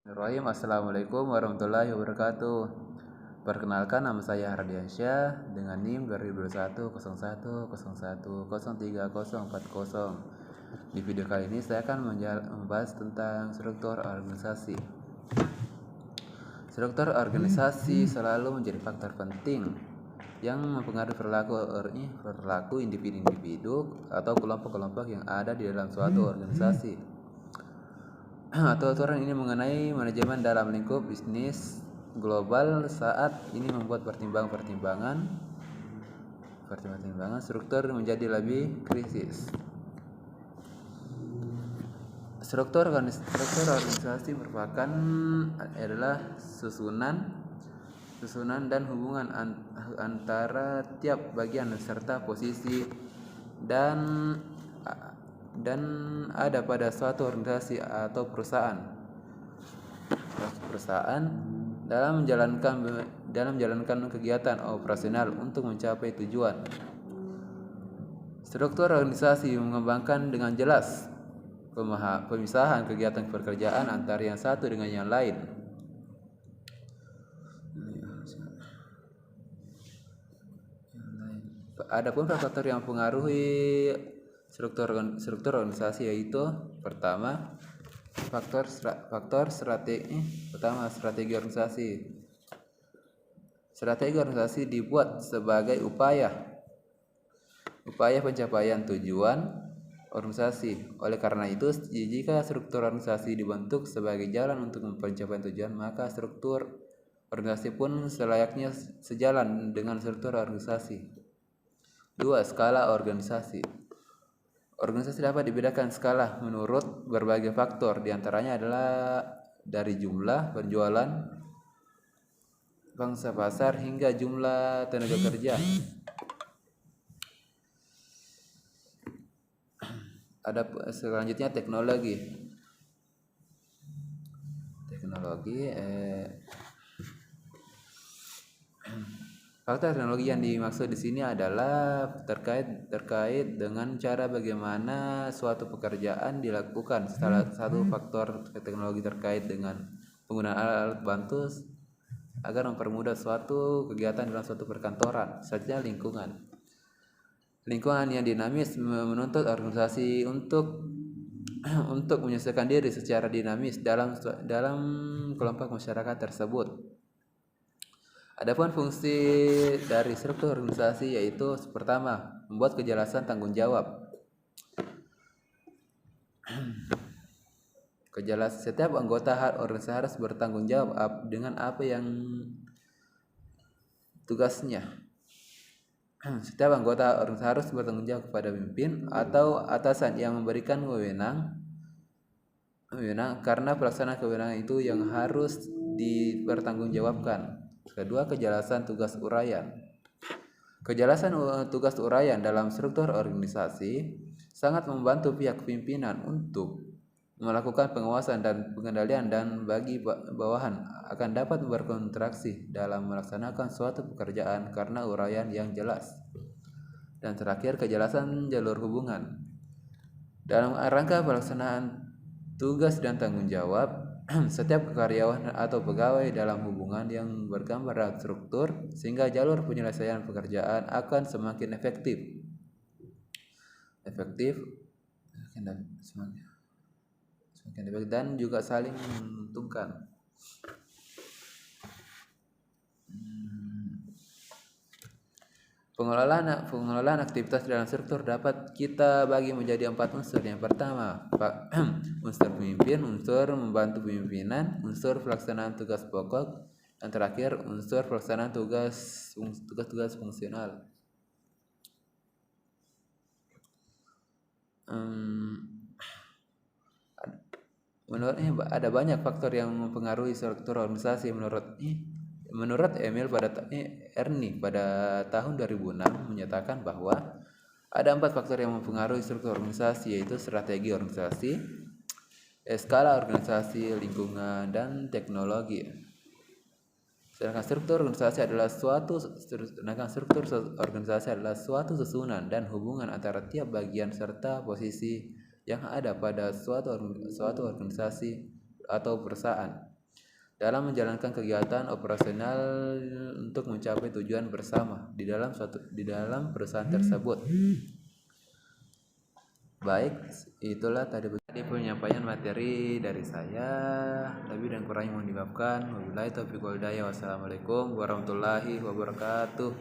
Bismillahirrahmanirrahim. Assalamualaikum warahmatullahi wabarakatuh. Perkenalkan, nama saya Hardiansyah dengan NIM 2021 0101030040. Di video kali ini saya akan membahas tentang struktur organisasi. Struktur organisasi selalu menjadi faktor penting yang mempengaruhi perilaku individu-individu atau kelompok-kelompok yang ada di dalam suatu organisasi. Atau aturan ini mengenai manajemen dalam lingkup bisnis global saat ini membuat pertimbangan struktur menjadi lebih krisis. Struktur organisasi merupakan adalah susunan dan hubungan antara tiap bagian serta posisi dan ada pada suatu organisasi atau perusahaan dalam menjalankan kegiatan operasional untuk mencapai tujuan. Struktur organisasi mengembangkan dengan jelas pemisahan kegiatan pekerjaan antara yang satu dengan yang lain. Adapun faktor yang mempengaruhi struktur organisasi yaitu pertama strategi organisasi. Strategi organisasi dibuat sebagai upaya pencapaian tujuan organisasi. Oleh karena itu, jika struktur organisasi dibentuk sebagai jalan untuk pencapaian tujuan, maka struktur organisasi pun selayaknya sejalan dengan struktur organisasi. 2. Skala organisasi. Organisasi dapat dibedakan skala menurut berbagai faktor, diantaranya adalah dari jumlah penjualan, pangsa pasar, hingga jumlah tenaga kerja. Ada selanjutnya teknologi. Faktor teknologi yang dimaksud di sini adalah terkait dengan cara bagaimana suatu pekerjaan dilakukan. Salah satu faktor teknologi terkait dengan penggunaan alat bantu agar mempermudah suatu kegiatan dalam suatu perkantoran. Selanjutnya lingkungan. Lingkungan yang dinamis menuntut organisasi untuk menyesuaikan diri secara dinamis dalam kelompok masyarakat tersebut. Adapun fungsi dari struktur organisasi yaitu pertama, membuat kejelasan tanggung jawab. Setiap anggota organisasi harus bertanggung jawab dengan apa yang tugasnya. Setiap anggota organisasi harus bertanggung jawab kepada pemimpin atau atasan yang memberikan wewenang karena pelaksanaan kewenangan itu yang harus dipertanggungjawabkan. Kedua, kejelasan tugas uraian. Kejelasan tugas uraian dalam struktur organisasi sangat membantu pihak pimpinan untuk melakukan pengawasan dan pengendalian, dan bagi bawahan akan dapat berkontraksi dalam melaksanakan suatu pekerjaan karena uraian yang jelas. Dan terakhir, kejelasan jalur hubungan. Dalam rangka pelaksanaan tugas dan tanggung jawab, setiap karyawan atau pegawai dalam hubungan yang bergambar dalam struktur, sehingga jalur penyelesaian pekerjaan akan semakin efektif dan juga saling menguntungkan. Pengelolaan aktivitas dalam struktur dapat kita bagi menjadi 4 unsur. Yang pertama, unsur pemimpin, unsur membantu pemimpinan, unsur pelaksanaan tugas pokok, dan terakhir unsur pelaksanaan tugas fungsional. Ada banyak faktor yang mempengaruhi struktur organisasi menurut Ernie pada tahun 2006 menyatakan bahwa ada 4 faktor yang mempengaruhi struktur organisasi, yaitu strategi organisasi, skala organisasi, lingkungan, dan teknologi. Sedangkan struktur organisasi adalah suatu susunan dan hubungan antara tiap bagian serta posisi yang ada pada suatu organisasi atau perusahaan. dalam menjalankan kegiatan operasional untuk mencapai tujuan bersama di dalam perusahaan tersebut. Baik, itulah tadi penyampaian materi dari saya. Lebih dan kurangnya mohon dimaafkan. Wabillahi taufiq wal hidayah. Wassalamualaikum warahmatullahi wabarakatuh.